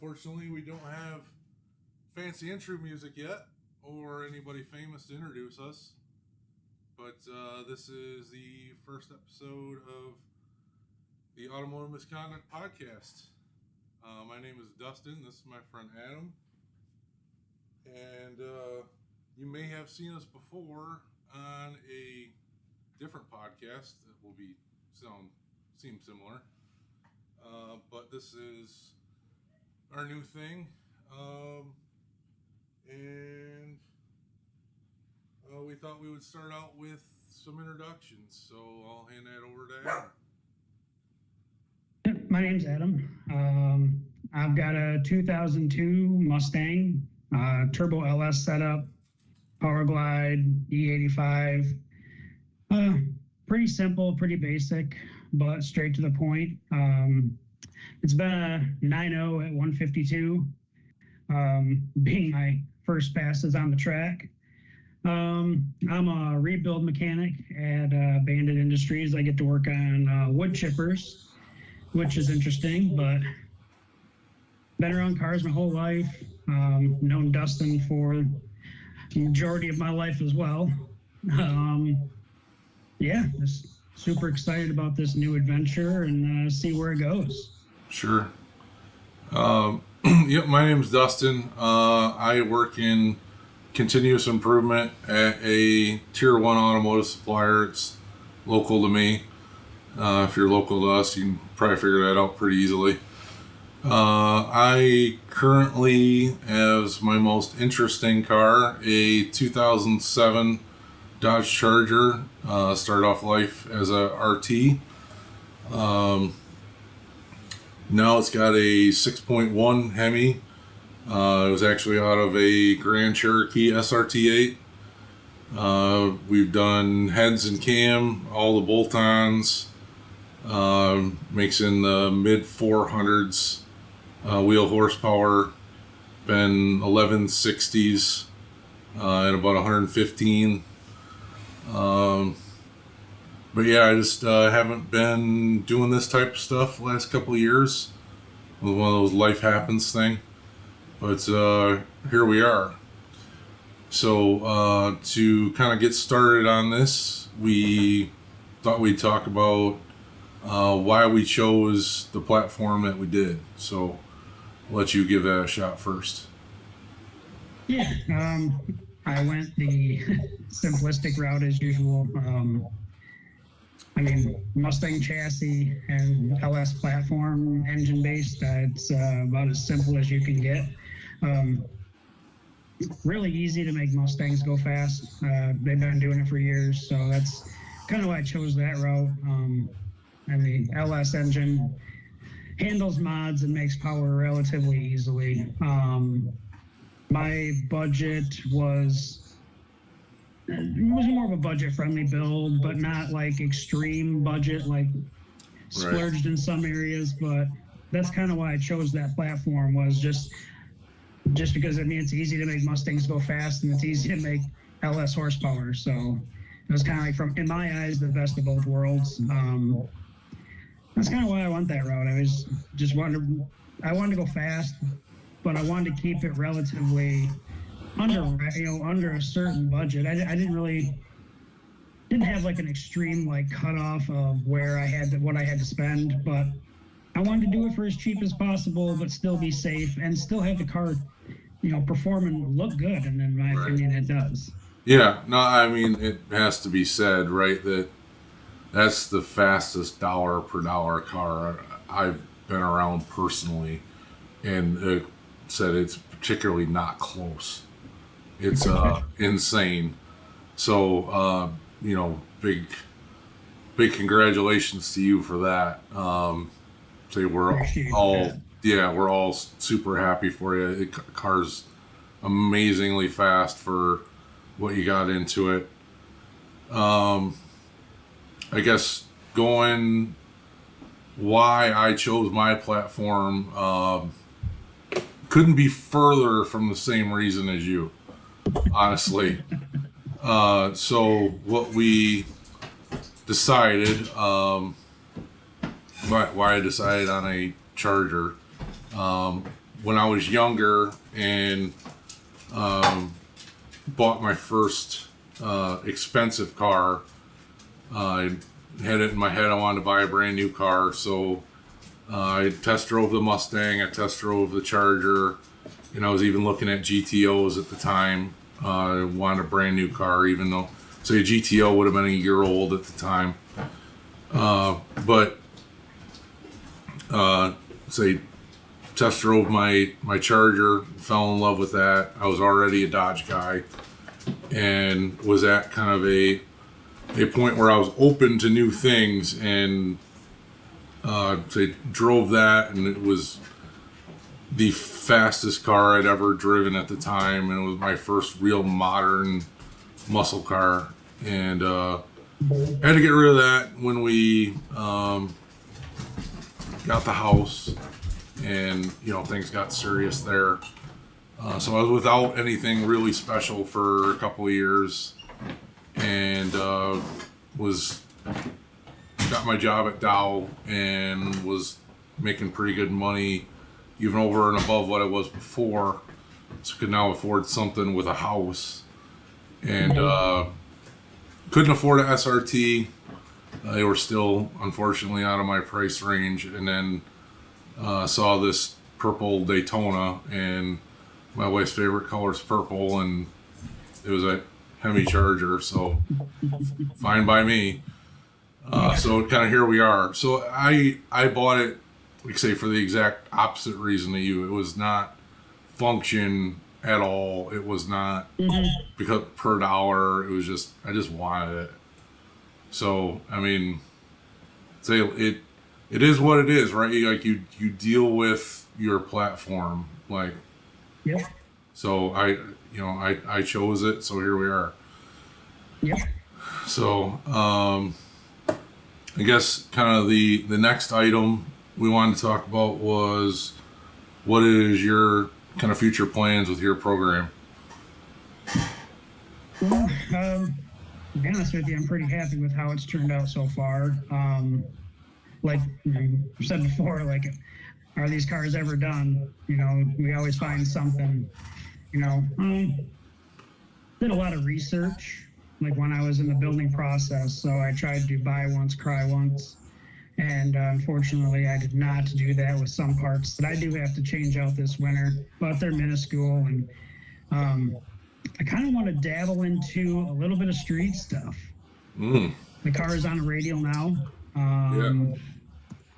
Unfortunately, we don't have fancy intro music yet or anybody famous to introduce us. But this is the first episode of the Automotive Misconduct podcast. My name is Dustin. This is my friend Adam. And you may have seen us before on a different podcast that will seem similar. But this is our new thing. And we thought we would start out with some introductions. So I'll hand that over to Adam. My name's Adam. I've got a 2002 Mustang, Turbo LS setup, Power Glide, E85. Pretty simple, pretty basic, but straight to the point. It's been a 9.0 at 152, being my first passes on the track. I'm a rebuild mechanic at Bandit Industries. I get to work on wood chippers, which is interesting, but been around cars my whole life. Known Dustin for the majority of my life as well. Just super excited about this new adventure and see where it goes. Sure. Yep, my name's Dustin. I work in continuous improvement at a tier 1 automotive supplier. It's local to me. If you're local to us, you can probably figure that out pretty easily. I currently, as my most interesting car, a 2007 Dodge Charger. Started off life as a RT. Now it's got a 6.1 Hemi. It was actually out of a Grand Cherokee SRT8. We've done heads and cam, all the bolt-ons. Makes in the mid 400s wheel horsepower. Been 1160s and about 115. But yeah, I just haven't been doing this type of stuff the last couple of years. It was one of those life happens thing. But here we are. So to kind of get started on this, we thought we'd talk about why we chose the platform that we did. So I'll let you give that a shot first. Yeah, I went the simplistic route as usual. Mustang chassis and LS platform, engine based. It's about as simple as you can get. Really easy to make Mustangs go fast. They've been doing it for years, so that's kind of why I chose that route. And the LS engine handles mods and makes power relatively easily. My budget was more of a budget-friendly build, but not like extreme budget, like splurged in some areas. But that's kind of why I chose that platform, was just because it's easy to make Mustangs go fast and it's easy to make LS horsepower. So it was kind of like, in my eyes, the best of both worlds. That's kind of why I went that route. I wanted to go fast, but I wanted to keep it relatively under a certain budget. I didn't have like an extreme cutoff of what I had to spend, but I wanted to do it for as cheap as possible, but still be safe and still have the car, perform and look good. And in my opinion, it does. Yeah, no, it has to be said, right, that's the fastest dollar per dollar car I've been around personally, and said it's particularly not close. It's insane. So big congratulations to you for that. We're all super happy for you. The car's amazingly fast for what you got into it. I guess why I chose my platform couldn't be further from the same reason as you, honestly. So what we decided, why I decided on a Charger, when I was younger and bought my first expensive car, I had it in my head I wanted to buy a brand new car, so I test drove the Mustang, I test drove the Charger, and I was even looking at GTOs at the time. I wanted a brand new car, even though, say, a GTO would have been a year old at the time. But say, test drove my Charger, fell in love with that. I was already a Dodge guy, and was at kind of a point where I was open to new things, and say drove that, and it was the fastest car I'd ever driven at the time, and it was my first real modern muscle car, and had to get rid of that when we got the house, and things got serious there. So I was without anything really special for a couple of years, and got my job at Dow and was making pretty good money, even over and above what I was before. So could now afford something with a house, and couldn't afford an SRT. They were still, unfortunately, out of my price range. And then saw this purple Daytona, and my wife's favorite color is purple, and it was a Hemi Charger, so fine by me. So kind of here we are. So I bought it, like say, for the exact opposite reason to you. It was not function at all. It was not because per dollar. It was just, I just wanted it. So I mean, say it is what it is, right? You deal with your platform, like. Yeah. So I chose it. So here we are. Yeah. So I guess kind of the next item we wanted to talk about was, what is your kind of future plans with your program? Well, to be honest with you, I'm pretty happy with how it's turned out so far. Like you said before, like, are these cars ever done? We always find something. Did a lot of research, like when I was in the building process. So I tried to buy once, cry once. And unfortunately, I did not do that with some parts that I do have to change out this winter, but they're minuscule. And I kind of want to dabble into a little bit of street stuff. The car is on a radial now.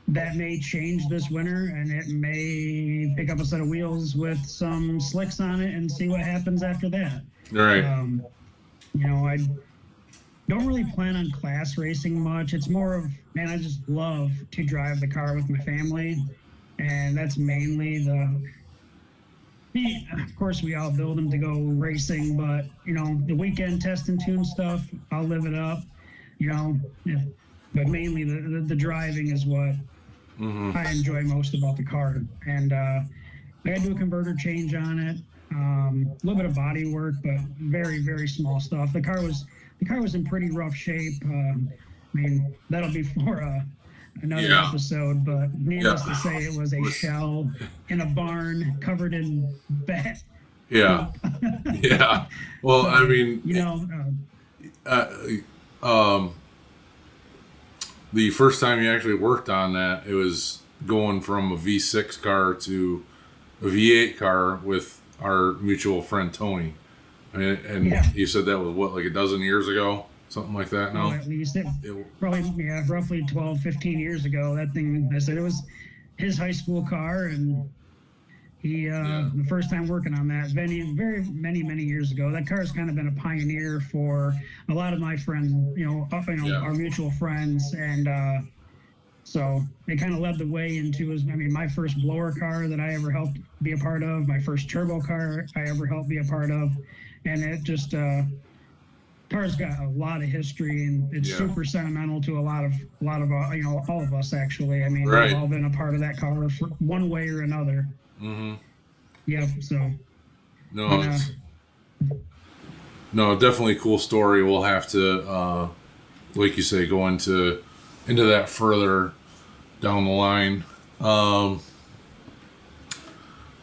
That may change this winter, and it may pick up a set of wheels with some slicks on it and see what happens after that. Right. I don't really plan on class racing much. It's more of, man, I just love to drive the car with my family, and that's mainly of course, we all build them to go racing, but, the weekend test and tune stuff, I'll live it up, but mainly the driving is what I enjoy most about the car. And I got to do a converter change on it, a little bit of body work, but very, very small stuff. The car was in pretty rough shape. I mean, that'll be for another episode, but needless to say, it was a shell in a barn covered in bat. Yeah. Yeah. Well, So, I mean, the first time you actually worked on that, it was going from a V6 car to a V8 car with our mutual friend Tony. I mean, and you said that was what, like a dozen years ago? Something like that now? Well, at least probably, roughly 12, 15 years ago. That thing, I said, it was his high school car, and he, the first time working on that, very many years ago. That car has kind of been a pioneer for a lot of my friends, our mutual friends, and so it kind of led the way into my first blower car that I ever helped be a part of, my first turbo car I ever helped be a part of, and it just car's got a lot of history, and it's super sentimental to a lot of all of us, actually. I mean, we've all been a part of that car for one way or another. Yeah, so no, definitely cool story. We'll have to like you say, go into that further down the line.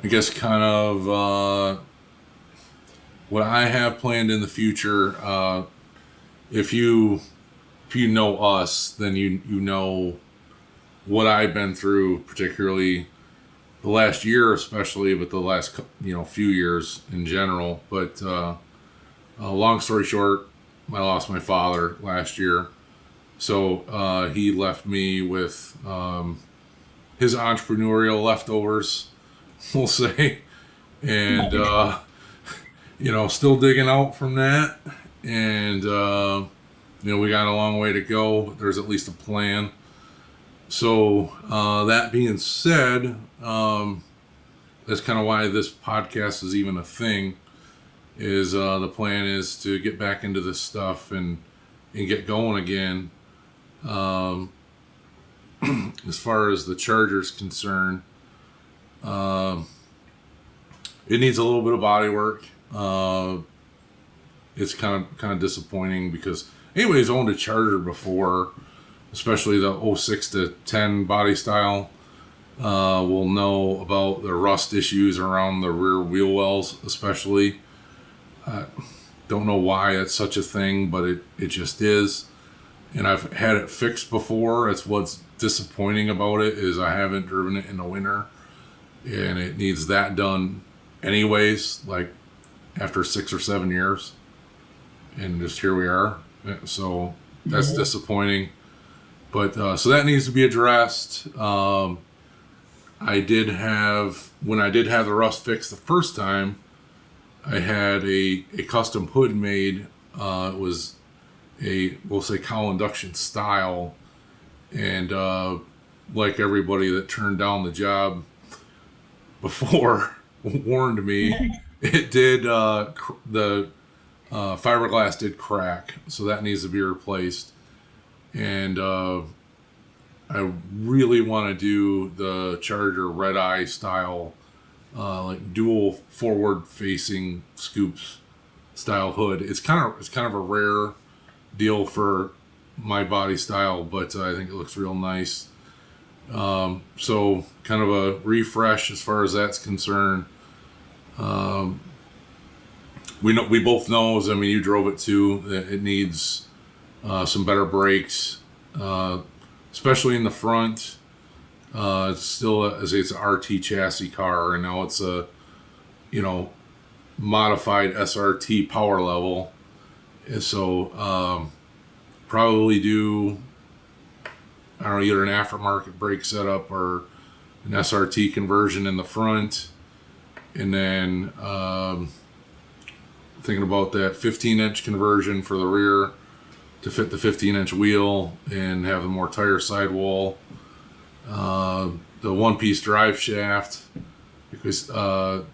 I guess kind of what I have planned in the future. If you know us, then you know what I've been through, particularly the last year, especially, but the last few years in general. But long story short, I lost my father last year, so he left me with his entrepreneurial leftovers, we'll say, and still digging out from that, and we got a long way to go, but there's at least a plan. So that being said, that's kind of why this podcast is even a thing. Is the plan is to get back into this stuff and get going again. As far as the Charger's concerned, it needs a little bit of body work. It's kind of disappointing because anybody's owned a Charger before, especially the 06 to 10 body style, will know about the rust issues around the rear wheel wells, especially. Don't know why it's such a thing, but it just is. And I've had it fixed before. That's what's disappointing about it, is I haven't driven it in the winter, and it needs that done anyways, like after 6 or 7 years, and just here we are. So that's disappointing, but so that needs to be addressed. When I did have the rust fixed the first time, I had a custom hood made. It was we'll say cowl induction style, and like everybody that turned down the job before warned me, it did the fiberglass did crack, so that needs to be replaced. And I really want to do the Charger red eye style, like dual forward facing scoops style hood. It's kind of a rare deal for my body style, but I think it looks real nice. So kind of a refresh as far as that's concerned. We both know, I mean, you drove it too, that it needs some better brakes, especially in the front. It's still it's an RT chassis car, and now it's a modified SRT power level. And so probably do, I don't know, either an aftermarket brake setup or an SRT conversion in the front, and then thinking about that 15-inch conversion for the rear to fit the 15-inch wheel and have a more tire sidewall. The one-piece drive shaft, because the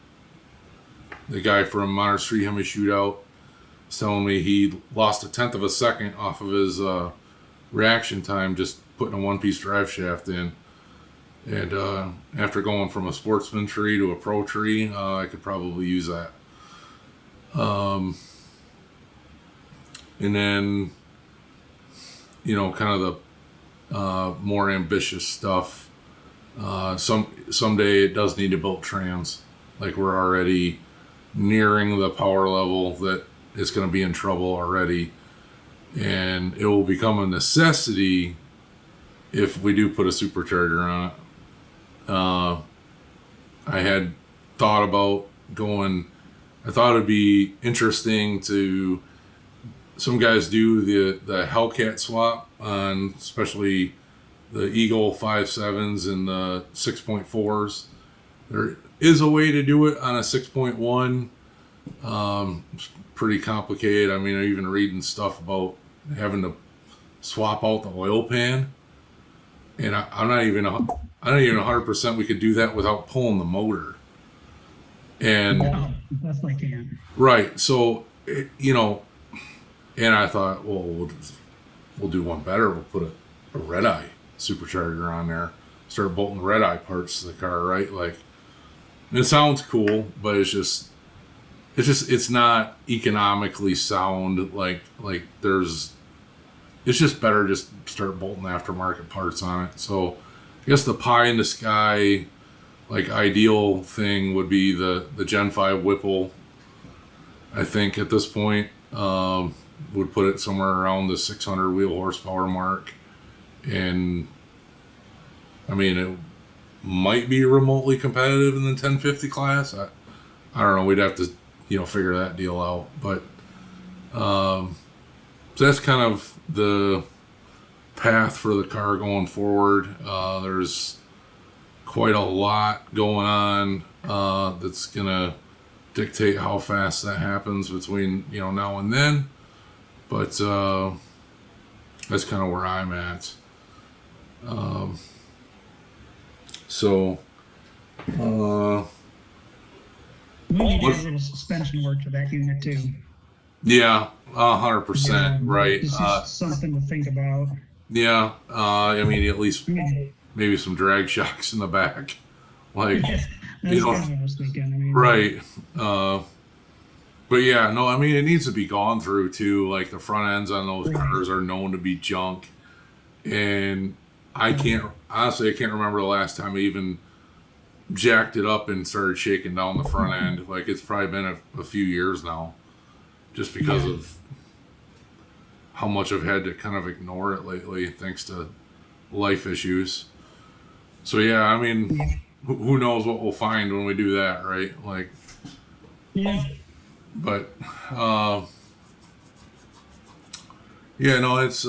guy from Modern Street Hemi Shootout was telling me he lost 1/10 of a second off of his reaction time just putting a one-piece drive shaft in. And after going from a sportsman tree to a pro tree, I could probably use that. And then, kind of the more ambitious stuff. Someday it does need to build trans. Like, we're already nearing the power level that it's going to be in trouble already, and it will become a necessity if we do put a supercharger on it. I had thought about going. I thought it'd be interesting to. Some guys do the Hellcat swap on, especially the Eagle 5.7s and the 6.4s. There is a way to do it on a 6.1. It's pretty complicated. I mean, I'm even reading stuff about having to swap out the oil pan, and I'm not even 100% we could do that without pulling the motor. And definitely can. Right. So, and I thought, well, we'll do one better. We'll put a red eye supercharger on there, start bolting red eye parts to the car, right? Like, it sounds cool, but it's not economically sound. Like it's just better just start bolting aftermarket parts on it. So I guess the pie in the sky like ideal thing would be the Gen 5 Whipple. I think at this point would put it somewhere around the 600 wheel horsepower mark, and I mean it might be remotely competitive in the 1050 class. I don't know. We'd have to figure that deal out, but so that's kind of the path for the car going forward. There's quite a lot going on that's gonna dictate how fast that happens between now and then, but that's kind of where I'm at. So we need to do a little suspension work to that unit too. Yeah, 100%, right. It's just something to think about. Yeah, I mean, at least maybe some drag shocks in the back, like That's kind of what I was thinking. I mean, right. But yeah, no, I mean, it needs to be gone through too. Like the front ends on those cars are known to be junk, and I can't remember the last time I even jacked it up and started shaking down the front end. Like it's probably been a few years now, just because of how much I've had to kind of ignore it lately, thanks to life issues. So yeah, I mean, who knows what we'll find when we do that, right? Like, but yeah, no, it's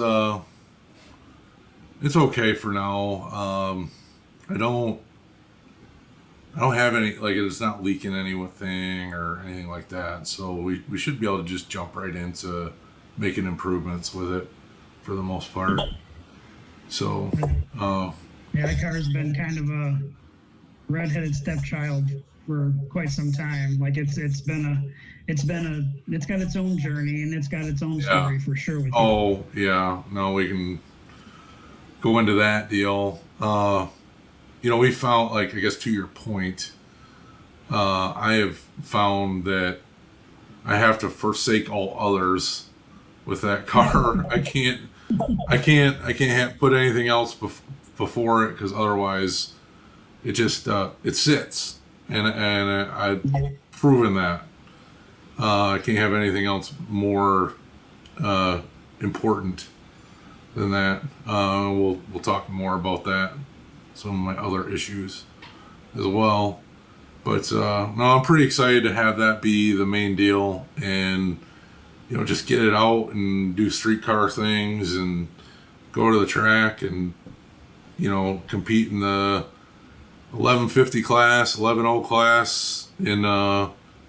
okay for now. I don't have any, like, it's not leaking anything or anything like that, so we should be able to just jump right into making improvements with it for the most part. So that car's been kind of a redheaded stepchild for quite some time. Like it's got its own journey and it's got its own story for sure. Oh yeah, no, we can go into that deal. We found, like, I guess to your point, I have found that I have to forsake all others with that car. I can't put anything else before it, because otherwise it just it sits, and I've proven that I can't have anything else more important than that. We'll talk more about that, some of my other issues as well. But no, I'm pretty excited to have that be the main deal, and just get it out and do streetcar things and go to the track and compete in the 1150 class, 110 class in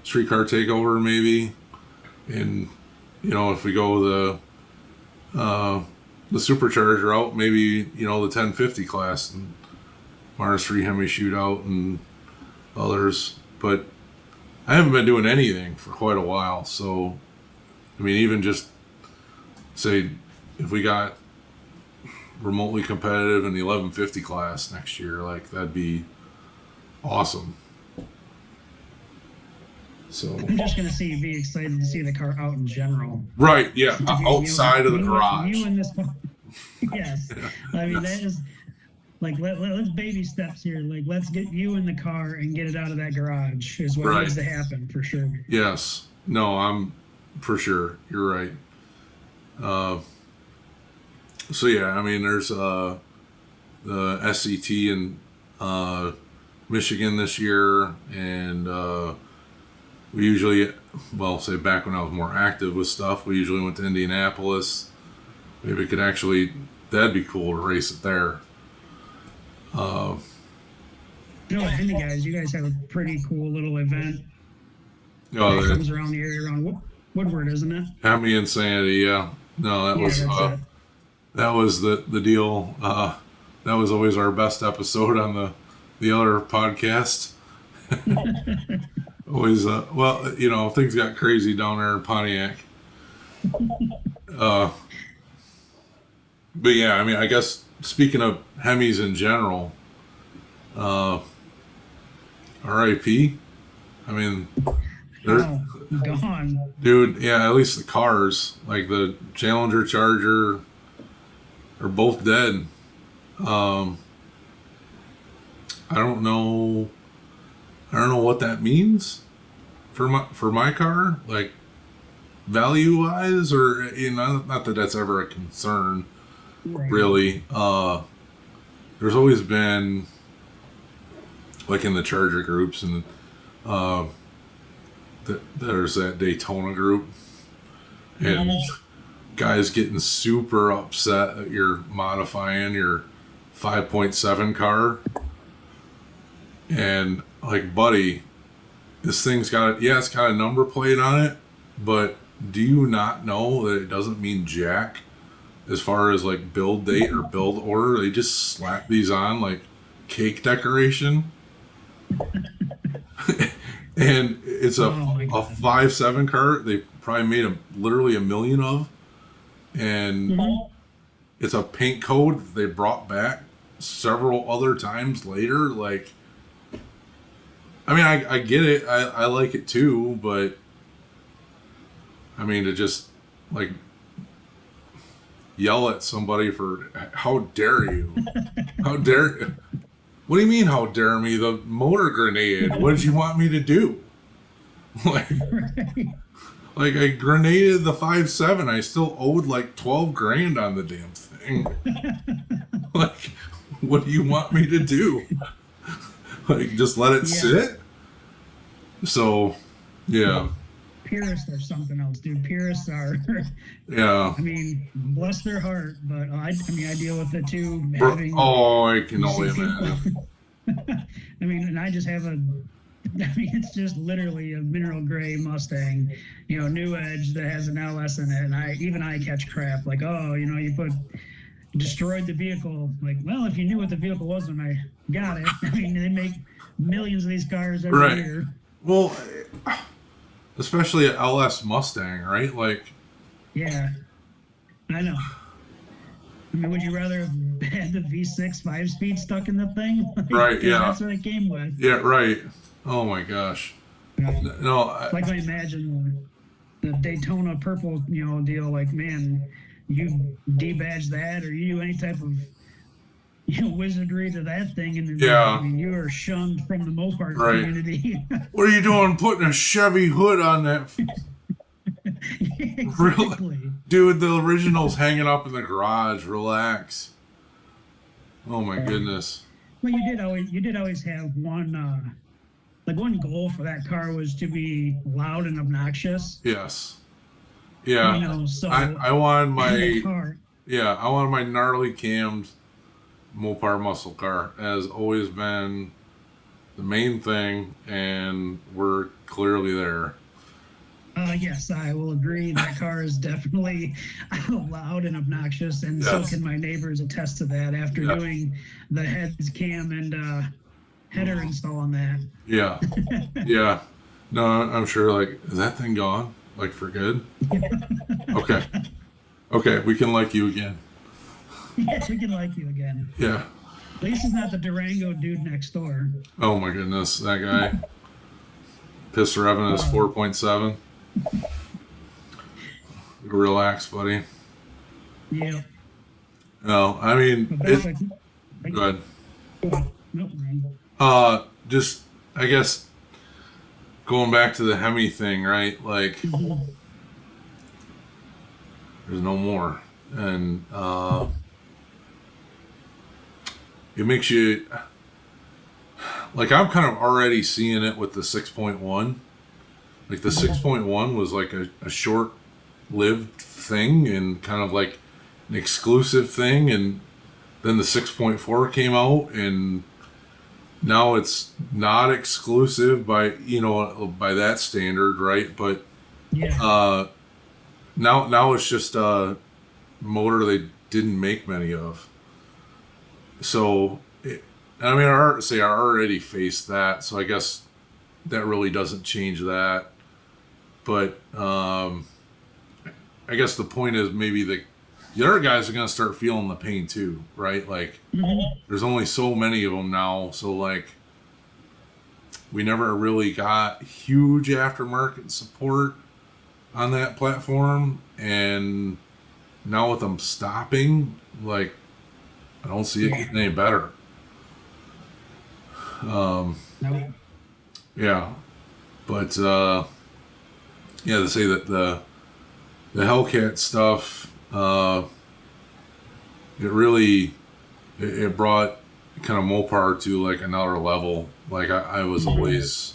streetcar takeover maybe, and if we go the supercharger route, maybe the 1050 class and Mars 3 Hemi shootout and others. But I haven't been doing anything for quite a while, so I mean, even just say if we got remotely competitive in the 1150 class next year, like, that'd be awesome. So I'm just gonna be excited to see the car out in general. Right? Yeah, outside of the garage. You in this, yes. I mean, that is like let's baby steps here. Like, let's get you in the car and get it out of that garage is what needs to happen for sure. Yes. No, I'm for sure. You're right. So yeah, I mean, there's the SCT in Michigan this year, and we usually, say back when I was more active with stuff, we usually went to Indianapolis. Maybe it could actually, that'd be cool to race it there. Hemi guys, you guys have a pretty cool little event. Oh, that comes around the area around Woodward, isn't it? Hemi Insanity, yeah. No, that was the deal. That was always our best episode on the other podcast. Always, things got crazy down there in Pontiac. But yeah, I mean, I guess speaking of Hemis in general, RIP. I mean, they're gone. Dude, yeah, at least the cars, like the Challenger, Charger, are both dead. I don't know. I don't know what that means for my car, like value wise, or not that that's ever a concern, Right. really. There's always been, like in the Charger groups, and uh, there's that Daytona group, and guys getting super upset that you're modifying your 5.7 car, and like, buddy, this thing's it's got a number plate on it, but do you not know that it doesn't mean jack as far as like build date or build order? They just slap these on like cake decoration. And it's a 5.7 car they probably made literally a million of, and it's a paint code that they brought back several other times later. Like, I mean, I get it, I like it too, but I mean, to just like yell at somebody for how dare you, how dare. What do you mean, how dare me? The motor grenaded. What did you want me to do? Like, like I grenaded the 5.7. I still owed like 12 grand on the damn thing. Like, what do you want me to do? Like, just let it sit? So, yeah. Purists are something else, dude. Purists are. Yeah. I mean, bless their heart, but I mean, I deal with it too. I can only imagine. I mean, and I just have I mean, it's just literally a mineral gray Mustang, new edge that has an LS in it, and I catch crap like, oh, you destroyed the vehicle. Like, well, if you knew what the vehicle was when I got it, I mean, they make millions of these cars every year. Well, especially an LS Mustang, right? Like, yeah, I know. I mean, would you rather have had the V6 5-speed stuck in the thing? Like, right, yeah. That's what it came with. Yeah, right. Oh my gosh. No. I imagine the Daytona purple, deal. Like, man, you debadge that, or you do any type of, wizardry to that thing, and I mean, you are shunned from the Mopar community. What are you doing putting a Chevy hood on that? Exactly. Really? Dude, the original's hanging up in the garage. Relax. Oh my goodness. Well, you did always have one goal for that car was to be loud and obnoxious. Yes. Yeah. So I wanted my I wanted my gnarly cammed Mopar muscle car. Has always been the main thing, and we're clearly there. Yes, I will agree. That car is definitely loud and obnoxious, and so can my neighbors attest to that after doing the heads cam and header install on that. Yeah. Yeah. No, I'm sure, like, is that thing gone? Like, for good? Okay. Okay, we can like you again. Yes, we can like you again. Yeah. At least it's not the Durango dude next door. Oh my goodness, that guy. Piss revving his 4.7. Relax, buddy. Yeah. No, I mean, go ahead. Just, I guess, going back to the Hemi thing, right? Like, there's no more. And it makes you, like, I'm kind of already seeing it with the 6.1. Like, the 6.1 was like a short-lived thing and kind of like an exclusive thing, and then the 6.4 came out, and now it's not exclusive by that standard, right? But now it's just a motor they didn't make many of. So, I mean, I already faced that, so I guess that really doesn't change that. But I guess the point is maybe the other guys are going to start feeling the pain too, right? Like, there's only so many of them now, so like, we never really got huge aftermarket support on that platform, and now with them stopping, like, I don't see it getting any better. No. Yeah, but yeah, to say that the Hellcat stuff, it really it brought kind of Mopar to like another level. Like I was always,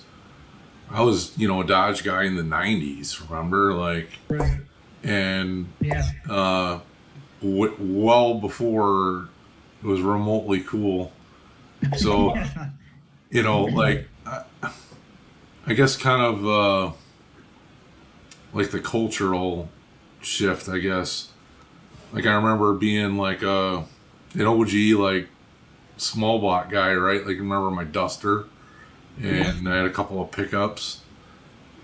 I was a Dodge guy in the '90s. Remember, like, Right. and Yeah. well before it was remotely cool. So Yeah. like I guess kind of like the cultural shift. I guess like I remember being like an OG like small block guy, right? Like remember my Duster, and I had a couple of pickups,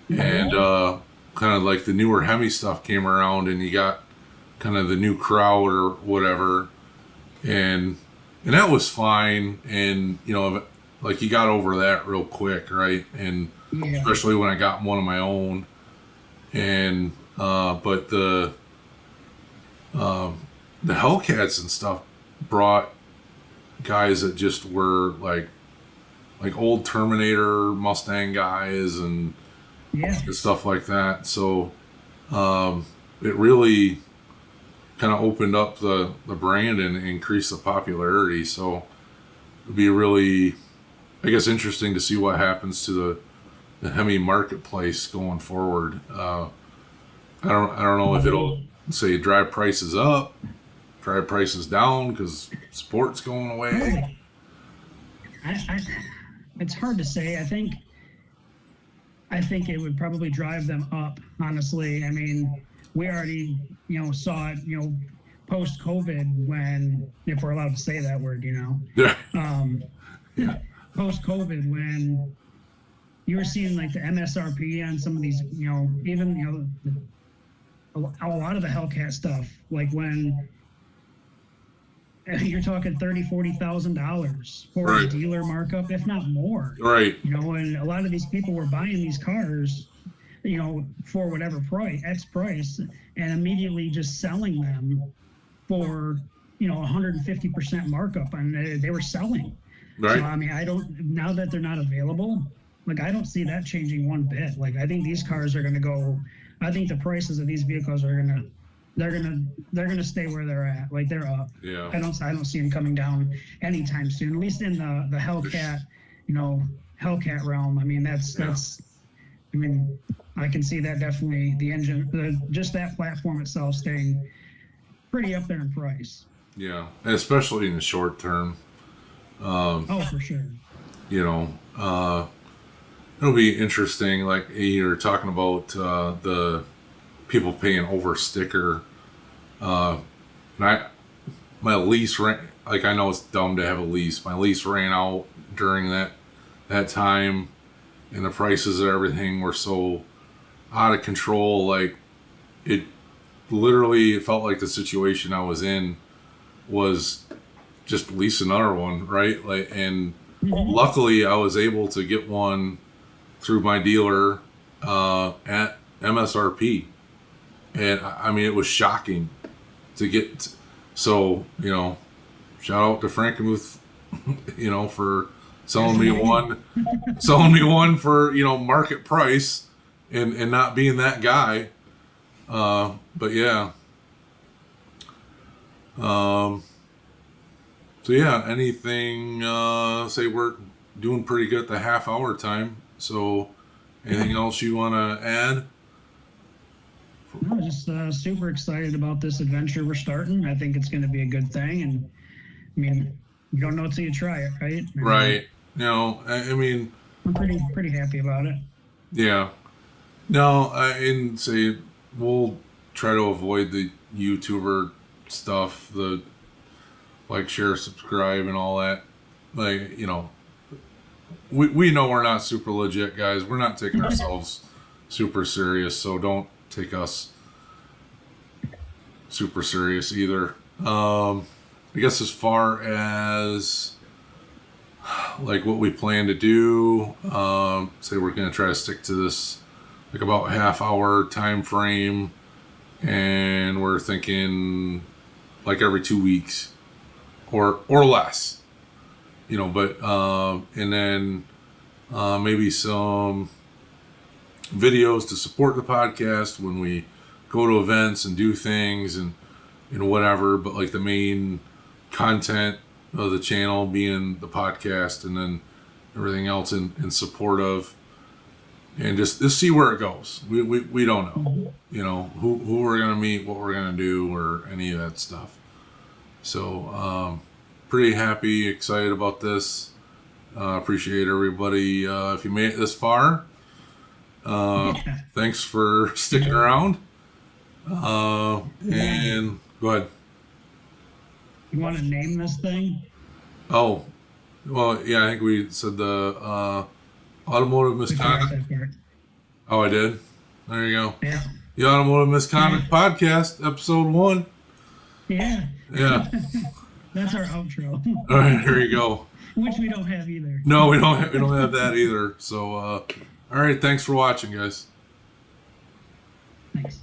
and kind of like the newer Hemi stuff came around, and you got kind of the new crowd or whatever, and that was fine, and like you got over that real quick, right? And Yeah. especially when I got one of my own, and but the Hellcats and stuff brought guys that just were like old Terminator Mustang guys and stuff like that. So it really kind of opened up the brand and increased the popularity. So it'd be really, I guess, interesting to see what happens to the Hemi marketplace going forward. I don't know if it'll say drive prices up, drive prices down because sport's going away. It's hard to say. I think it would probably drive them up, honestly. I mean, we already, saw it, post COVID when, if we're allowed to say that word, Yeah. Yeah. Post COVID when you were seeing like the MSRP on some of these, even, a lot of the Hellcat stuff, like when you're talking $30,000-$40,000 for a dealer markup, if not more. Right. And a lot of these people were buying these cars, for whatever price, X price, and immediately just selling them for, 150% markup, and they were selling. Right. So, I mean, now that they're not available, like, I don't see that changing one bit. Like, I think these cars are going to go, I think the prices of these vehicles are going to, they're gonna stay where they're at. Like, they're up. Yeah. I don't see them coming down anytime soon. At least in the Hellcat, Hellcat realm. I mean, that's. I mean, I can see that definitely. The engine, just that platform itself, staying pretty up there in price. Yeah, especially in the short term. Oh, for sure. It'll be interesting. Like you're talking about the people paying over sticker. And my lease ran, like, I know it's dumb to have a lease. My lease ran out during that time, and the prices of everything were so out of control. Like, it felt like the situation I was in was just lease another one, right? Like, and luckily I was able to get one through my dealer at MSRP, and I mean, it was shocking to get. So, shout out to Frankenmuth, for selling me one for, market price and not being that guy. But yeah. So yeah, anything, say we're doing pretty good at the half-hour time. So anything else you want to add? I'm just super excited about this adventure we're starting. I think it's going to be a good thing. And I mean, you don't know until you try it, right? Right. I mean, I'm pretty happy about it. Yeah. No, and say we'll try to avoid the YouTuber stuff, the like, share, subscribe, and all that. Like, we know we're not super legit, guys. We're not taking ourselves super serious, so don't take us super serious either. I guess as far as like what we plan to do, say we're going to try to stick to this like about half-hour time frame, and we're thinking like every 2 weeks or less. but and then maybe some videos to support the podcast when we go to events and do things and whatever. But like the main content of the channel being the podcast, and then everything else in support of, and just see where it goes. We don't know, who we're gonna meet, what we're gonna do, or any of that stuff. So pretty happy, excited about this. Appreciate everybody. If you made it this far, thanks for sticking around. And go ahead. You want to name this thing? Oh, well, yeah, I think we said the Automotive Misconduct. Oh, I did? There you go. Yeah. The Automotive Misconduct Podcast, episode 1. Yeah. Yeah. That's our outro. All right, here you go. Which we don't have either. No, we don't have that either. So, all right, thanks for watching, guys. Thanks.